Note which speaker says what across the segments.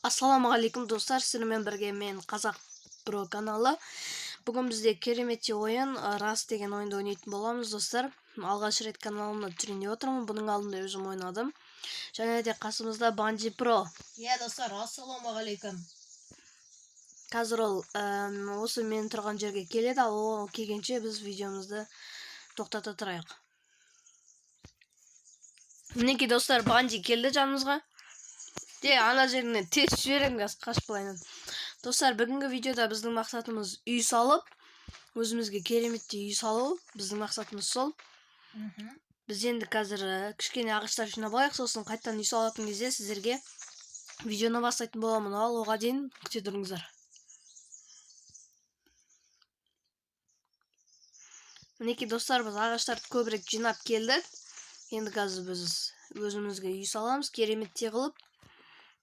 Speaker 1: Ассаламағалейкум достар, сіздермен бірге мен Қазақ Про каналы. Бүгін бізде керемет ойын Rust деген ойынды ойнайтын боламыз достар. Алғаш рет каналымда түрінде отырмын. Бұның алдында өзім ойнадым. Және де қасымызда Банди Про.
Speaker 2: Достар, ассаламағалейкум.
Speaker 1: Қазір ол осы мен тұрған жерге келеді, ал ол келгенше біз видеомызды тоқтата тұрайық. Мінекей достар, Банди келді жанымызға. Ана жеріне тез жіберем, қашып былайынан. Достар, бүгінгі видеода біздің мақсатымыз үй салып, өзімізге кереметтей үй салу. Біздің мақсатымыз сол. Біз енді қазір кішкене ағаштар жинап алайық, сосын қайтадан үй салатын кезде сіздерге видеоны бастайтын боламын. Ал оған дейін күте тұрыңыздар. Мінекей достар, біз ағаштарды көбірек жинап келдік. Енді қазір біз өзімізге үй саламыз, кереметтей қылып.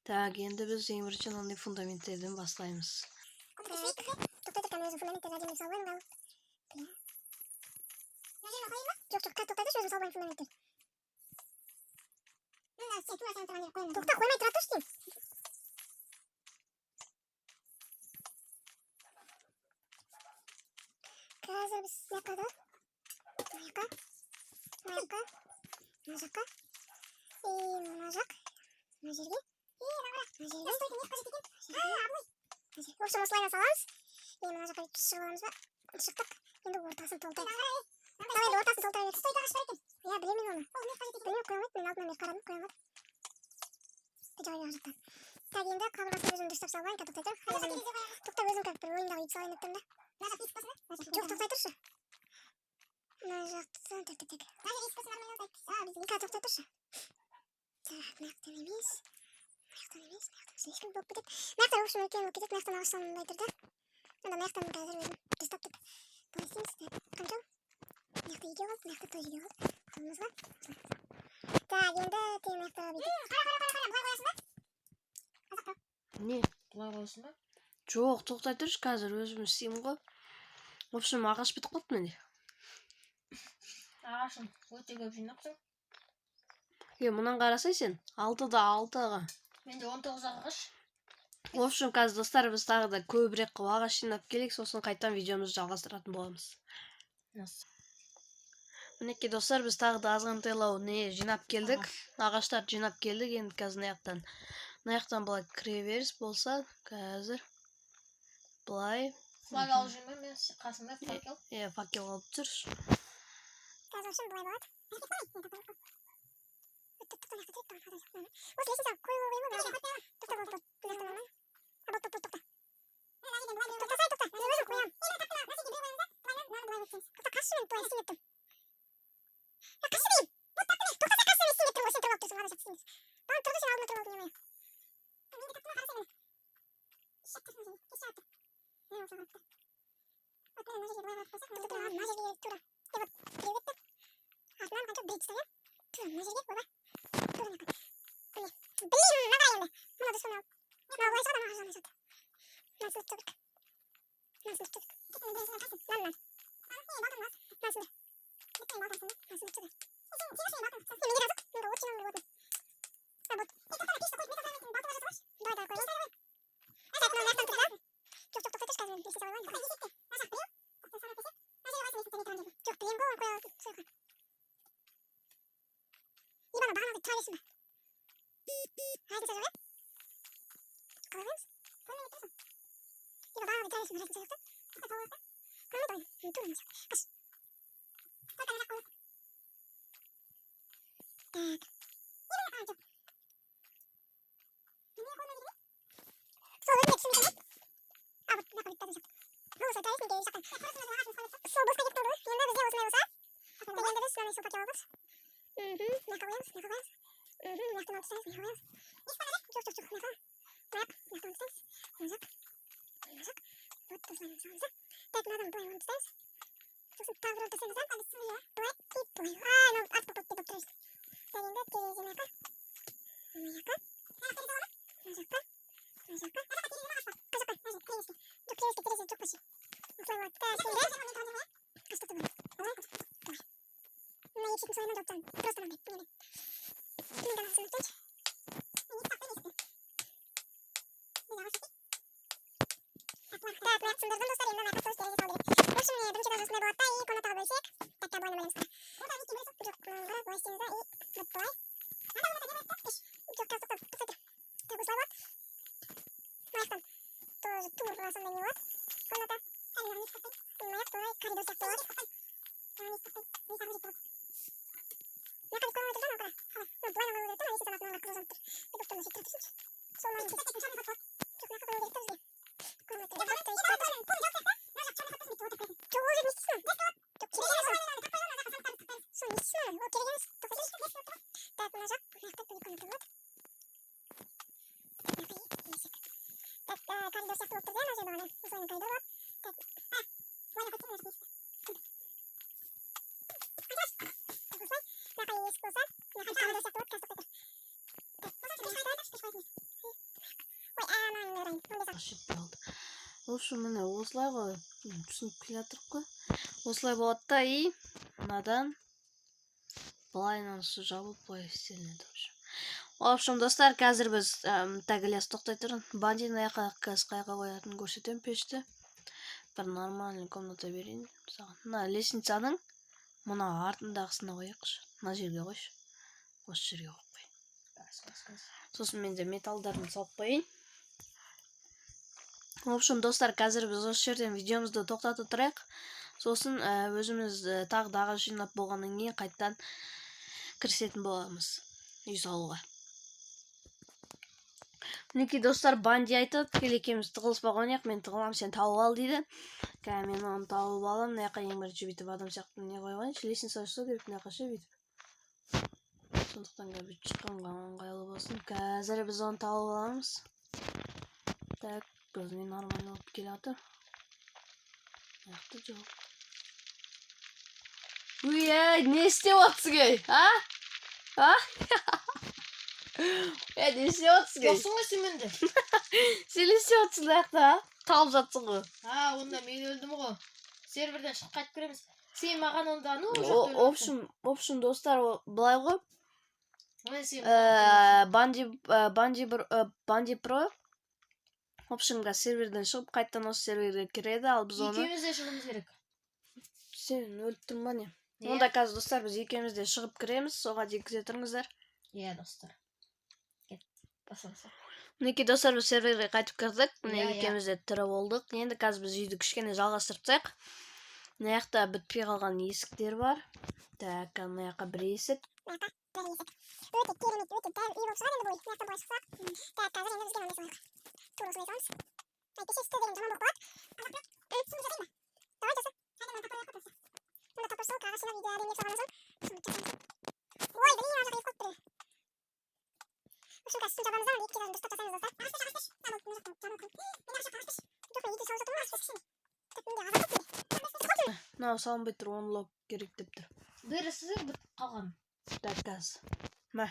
Speaker 1: Так, енді біз ең бірінші мынандай фундаменттерден бастаймыз.
Speaker 3: Қазір біз мына жаққа и мына жақ мына жерге в общем осылай саламыз. Мына жаққа шығып аламыз ба? Шықтық. Енді ортасын толтырайық. Давай енді ортасын толтыра берейік. Стойка ағаш бар екен. Иә, білемін оны. Білмей қоя алмайды. Мен алдынан бері қарадым, қоя алмады. Жай жақтан. Так, енді қабырғасын өзім дұрыстап салайын. Тоқтай тұр. Тоқта өзім как бір ойындағы үй салайын еттім да. Мына жақ есік басында? Жоқ, тоқтай тұршы. Мына жақтан тоқтай. Мына жақ есік басында біздің тоқтай тұршы. Так, мына жақтан емес. Слишком болып кетеді. Мына жақтан өкшім үлкен болып кетеді. Мына жақтан ағаш салынбай тұр да. Анда мына жақтан қазір өзім дұрыстап тұр. Былай істейміз. Қанша? Мына жақта екеу қалды, мына жақта тоже екеу қалды. Қолымыз бар. Так, енді мына жақтаға бүйтіп. Қара, былай қоясың ба? Қазақта.
Speaker 1: Не?
Speaker 2: Бұлай қойсын ба?
Speaker 1: Жоқ, тоқтай тұршы, қазір өзім істеймін ғой. В общем, ағаш бітіп қалды менде.
Speaker 2: Ағашын өте көп жинапсың.
Speaker 1: Мұнан қарасай сен, 6-да 6-ға.
Speaker 2: Менде 19 ағаш.
Speaker 1: В общем, қазір достар, біз тағы да көбірек қылып ағаш жинап келейік, сосын қайтадан видеомызды жалғастыратын боламыз. Мінекей достар, біз тағы да азғантайлау жинап келдік. Ағаштарды жинап келдік. Енді қазір мына жақтан былай кіреберіс болса, қазір былай.
Speaker 2: Флаг алып жүрмін мен қасында факел.
Speaker 1: Факел алып жүр.
Speaker 3: Қазір үшін былай болады. Осы лесен салып қойылу қойылу ма? осындай болады да, и комнатаға бөлсек. Так, былай ойлаймыз. Жоқ, былай істейміз да, и вот былай. Жоқ, тоқта тұр. Так, осылай болады. Аяқтан тоже тура сондай не болады. Комната. Аяқ былай коридор сияқты болады.
Speaker 1: В общем, міне осылай ғой, түсініп келе жатырмық қой. Осылай болады да, и мынадан былайынан су жабылып былай істелінеді. В общем, достар, қазір біз тәгілес тоқтай тұрын. Бандидің аяққа қайға қоятын көрсетем пешті. Бір нормальный комната берейін саған. Мына лестницаның мына артындағысына қояқшы. Мына жерге қойшы. Осы жерге қойып қойын. Сосын мен де металдарын салып қойын. В общем, достар, қазір біз осы жерден видеомызды тоқтатып тұрайық. Сосын өзіміз тағы дағы жинап болғаннан кейін қайттан кірісетін боламыз үй салуға. Мінекей достар, банди айтады, екеуміз тығылыспақ ойнайық, мен тығылам, сен тауып ал дейді. Мен оны тауып алам, мына жаққа ең бірінші бүйтіп адам сияқты не қойғаншы, лестница ашса деп мына жаққа ше бүйтіп. Сондықтан бүйтіп шыққанға ыңғайлы болсын. Қазір біз оны тауып аламыз. Так, көзімен нормально болып келе жатыр. Аяқты жоқ. Ой, не істеп отырсың, а? Не істеп отырсың?
Speaker 2: Жоқсың ғой сен менде.
Speaker 1: Сен не істеп отырсың аяқта, талып жатсың ғой.
Speaker 2: Онда мен өлдім ғой. Серверден шығып қайтып кіреміз. Сен маған онда
Speaker 1: В общем, достар, былай ғой. Банди Про. В общем, серверден шығып, қайттан осы серверге кіреді, ал біз оны...
Speaker 2: Екеуміз де шығымыз керек.
Speaker 1: Сен өліп тұрма не? Онда қазір, достар, біз екеуміз де шығып кіреміз, соға дегізе тұрыңыздар.
Speaker 2: Иә, достар. Басалса.
Speaker 1: Мінекей, достар, біз серверге қайтып кірдік. Міне екеуміз де тірі болдық. Енді қазір біз үйді кішкене жалғастырып тастайық. Мына жақта бітпей қалған есіктер бар. Так, мына жаққа бір есік.
Speaker 3: Өте керемет, өте дәл үй болып шығады енді бұл. Мына жақта былай шықсақ. Так, қазір енді бізге мынандай салайық. Тура осылай саламыз. Әйтпесе істе деген жаман болып қалады. Су жасайын ба? Давай жаса. Мында топыр сол, қағаз жинап үйде әдемілеп салғаннан соң. Ой, блин, ар жақта есік қалып тұр. В общем, қазір суын жабамыз да, екі кезін дұрыстап жасаймыз достар. Ағаш пеш. Мына жақтан жабылып. Мен ағаш ағаш пеш. Жоқ, мен үйде салып жатырмын, ағаш пеш кішкене. Так, менде ағаш жоқ.
Speaker 1: Мынау салынбай тұр, оны лок керек деп тұр.
Speaker 2: Бересіздер бітіп қалған.
Speaker 1: Так, қазір. Мә,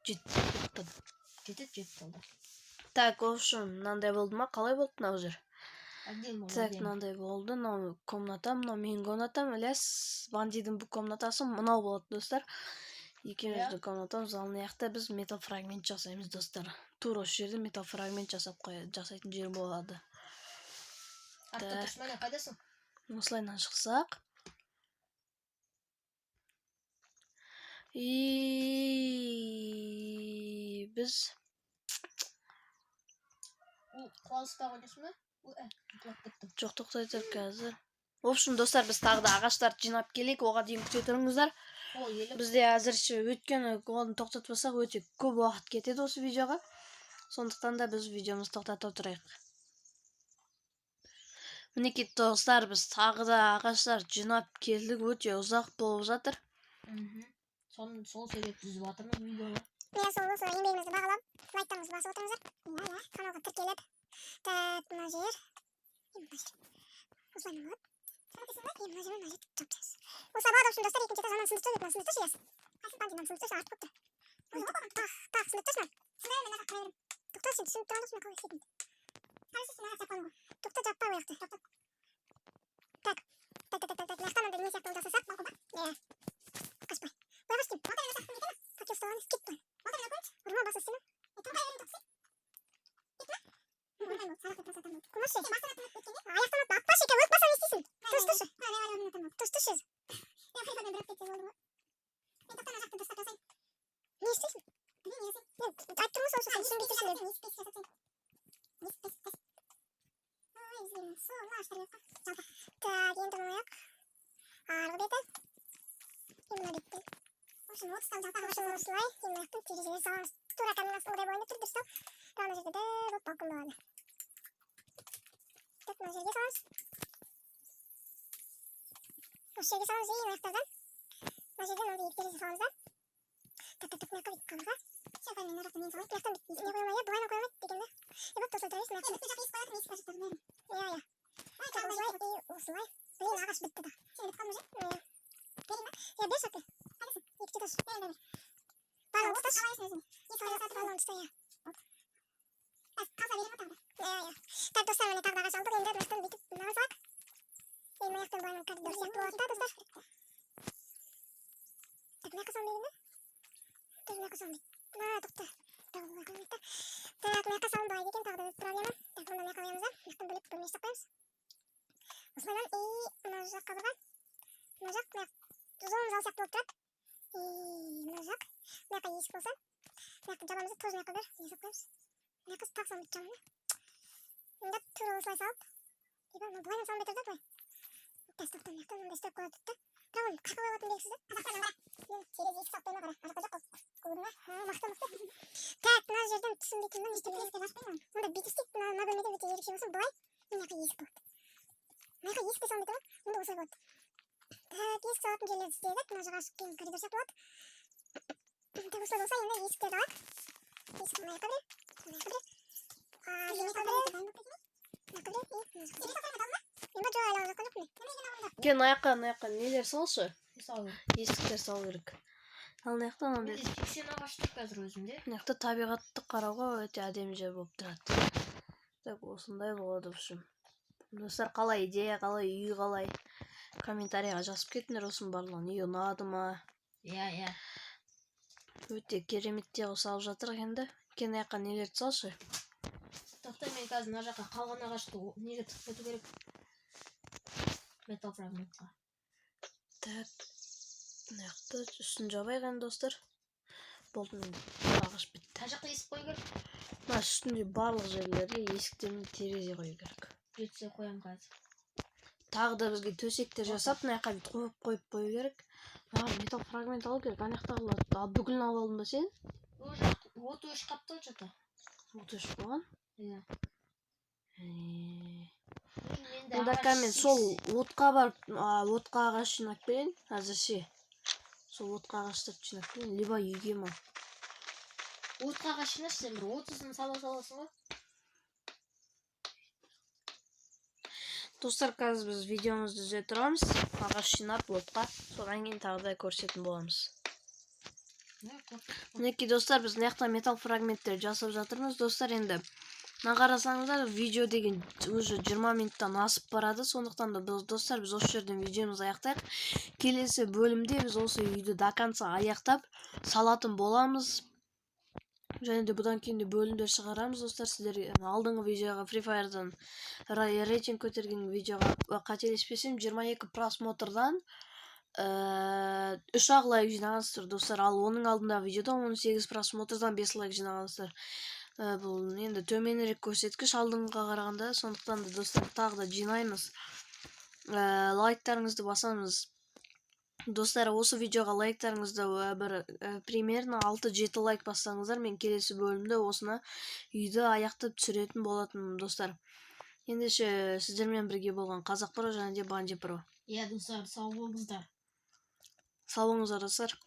Speaker 1: жетті.
Speaker 2: Жетті болды.
Speaker 1: Так, в общем, мынандай болды ма? Қалай болды мынау жер? Так,
Speaker 2: Так,
Speaker 1: мынандай болды. Мынау комната, мынау менің комнатам. Ілес, бандидің бұл комнатасы мынау болады, достар. Екеуміздің комнатамыз, ал мына жақта біз метал фрагмент жасаймыз, достар. Тура осы жерде метал фрагмент жасайтын жер болады.
Speaker 2: Артта тұрсмана қайдасың?
Speaker 1: Осылайынан шықсақ. И біз
Speaker 2: Құлалыспақ ойнайсың ба?
Speaker 1: жоқ, тоқтай тұр қазір. В общем, достар, біз тағы да ағаштарды жинап келейік, оға дейін күте тұрыңыздар. Бізде әзірше өйткені оны тоқтатпасақ өте көп уақыт кетеді осы видеоға. Сондықтан да біз видеомызды тоқтата тұрайық. Мінекей, достар, біз тағы да ағаштар жинап келдік, өте ұзақ болып жатыр.
Speaker 2: Сол себепті үзіп жатырмыз видеоны.
Speaker 3: Мен сол осы еңбегімізді бағалап, лайктарыңызды басып отырыңыздар. Каналға тіркеліп. Так, мына жер. Осылай болады. Мына жер тапсыз. Осылай болады, общем, достар, екінші заман сындырып тұрып, сындырып тұршы ес. Қайсын бандидан сындырып тұршы, артып көпті. Так, сындырып тұршы. Сындырып мен ағақ қайырым. Тоқтар сен түсініп тұрған жоқсың, қалай істейтін. Қарсы сен ағақ жапқаның ғой. Тоқтар жаппа ол яқты. Так, маяқтан андай не сияқты жасасақ, қашпай. Бұйға істейм. Батыр жасақтың кетемі? Как ұсталғаны кет бұй. Батыр қойыншы. Ұрма басы істеймі? Тұрмай өрін тоқсы. Кетті ма? Ұрмай болды, сарақтай тасатан болды. Құмашы. Аяқтан атпашы екен, өт басан естейсің. Тұршы. достарсыз. Я припадам бірақ кетсе болды ма? Мен тоқтан ана жақты достап жасайын. Не істейсің? Білмеймін, не жасайын. Мен айтып тұрмын ғой сосын түсінбей тұрсың дедім. Не істейсің жасатсаң? Не істейсің? Ой, өзгермін. Соны аштар жаққа. Жалпы. Так, енді мына аяқ. Арғы беті. Енді мына беттен. В общем, вот стал жалпы осылай. Енді мына жақтың терезелер саламыз. Тура камерасы ыңғай бойында тұр дұрыстау. Ана жерде де болып балкон болады. Так, мына жерге саламыз. Осы жерге саламыз ең аяқтардан. Мына жерден мынандай екі терезе саламыз да. Так, мына жаққа бүйтіп қалдық, Все, мен мына жақтан мен салайын. Мына жақтан не қоймай, былайынан қоймайды дегенде. Вот осылай тұра берсін. Мына жақта есік қоятын, есік ашып тұрып бердім. Иә. Так, осылай и осылай. Блин, ағаш бітті да. Сен бітіп қалдың же? Берейін ба? Я бер сатты. Қайдасың? Екі тетас. Бер. Барлығын тұтас. Алайсың өзің. Барлығын тұста, иә. Қалса берейін ба тағы да? Иә. Так, достар, міне тағы да ағаш алдық. Енді мына жақтан бүйтіп мынаған салайық. Енді мына жақтан былайынан коридор сияқты болады да, достар. Так, мына жаққа салым берейін ба? Тоже мына жаққа салым дейді. Тоқта. Так, мына жаққа салым былай екен, тағы да проблема. Так, онда мына жаққа қоямыз да. Мына жақтан бөлек бөлме жасап қоямыз. Осылайдан и мына жаққа барған. Мына жақ, мына зон зал сияқты болып тұрады. И мына жақ. Мына жаққа есік болса. Мына жақты жабамыз да, тоже мына жаққа бір жасап қоямыз. Мына жаққа тағы салым бүйтіп жабамыз. Енді тура осылай салып. Былайынан салым бетір да былай. Тоқтан мына жақтан мындай істеп қояды да. Бірақ оны қаққа қойылатын белгісіз да. Қазақтан ана. Мен терезе есік салып қойма қара. Ар жаққа жоқ. Көрдің ба? Мықты. Так, мына жерден түсінбейтін ба? Нестеп есікті ашып қоймаған. Онда бүйтіп істейік. Мына бөлмеде өте ерекше болсын. Былай. Мына жаққа есік болады. Мына жаққа есік те салым бетір ма? Онда осылай болады. Так, есік салатын жерлерді істедік. Мына жаққа ашып кейін коридор сияқты болады. Так, осылай болса енді есіктерді алайық. Есік мына жаққа берейік. Мына жаққа берейік.
Speaker 1: Кен аяққа нелер салшы?
Speaker 2: Салу.
Speaker 1: Есіктер салу керек. Ал мына жақта
Speaker 2: Менде фиксен ағаш тұр қазір өзімде.
Speaker 1: мына жақта табиғатты қарауға өте әдемі жер болып тұрады. Так, осындай болады в общем. Достар, қалай идея, қалай үй, қалай комментарийға жазып кетіңдер осының барлығын. Үй ұнады ма?
Speaker 2: Иә.
Speaker 1: Өте кереметтей қылып салып жатыр енді. Кен аяққа нелерді салшы?
Speaker 2: Тоқта, мен қазір мына жаққа қалған ағашты неге тығып кету керек? Металл фрагментқа.
Speaker 1: Так, мына жақта үстін жабайық енді достар. Болды, мен ағаш бітті.
Speaker 2: Қай жаққа есік қою керек?
Speaker 1: Мына үстінде барлық жерлерге есіктер мен терезе қою керек.
Speaker 2: Жетсе қоям қазір.
Speaker 1: Тағы да бізге төсектер жасап, мына жаққа бүйтіп қойып қою керек. Маған металл фрагмент алу керек, ана жақта қалады. Ал бүгін алып алдың ба сен?
Speaker 2: Ол жақ от өшіп қапты ғой что-то.
Speaker 1: От өшіп қойған?
Speaker 2: Иә.
Speaker 1: Онда мен сол отқа барып, отқа ағаш жинап берейін, әзірше. Сол отқа ағаштарды жинап берейін, либо үйге ма.
Speaker 2: Отқа ағаш жинаш, сен бір 30-ын саласың ғой.
Speaker 1: Достар, қазір біз видеомызды үзе тұрамыз. Ағаш жинап отқа, содан кейін тағы да көрсететін боламыз. Мінекей достар, біз мына жақта металл фрагменттер жасап жатырмыз. Достар, енді мына қарасаңыздар, видео деген уже 20 минуттан асып барады. Сондықтан да достар, біз осы жерден видеомызды аяқтайық. Келесі бөлімде біз осы үйді до конца аяқтап салатын боламыз. Және де бұдан кейін де бөлімдер шығарамыз. Достар, сіздерге алдыңғы видеоға Free Fire'дан рейтинг көтерген видеоға қателеспесем 22 просмотрдан 3 лайк жинағансыздар, достар. Ал оның алдында видеода 18 просмотрдан 5 лайк жинағансыздар. Бұл енді төменірек көрсеткіш алдыңғыға қарағанда. Сондықтан да достар, тағы да жинаймыз. Лайктарыңызды басамыз. Достар, осы видеоға лайктарыңызды бір примерно 6-7 лайк бассаңыздар, мен келесі бөлімде осыны үйді аяқтап түсіретін болатын, достар. Ендеше сіздермен бірге болған Қазақ Про және де Банди Про.
Speaker 2: Иә, достар, сау болыңыздар.
Speaker 1: Сау болыңыздар, достар.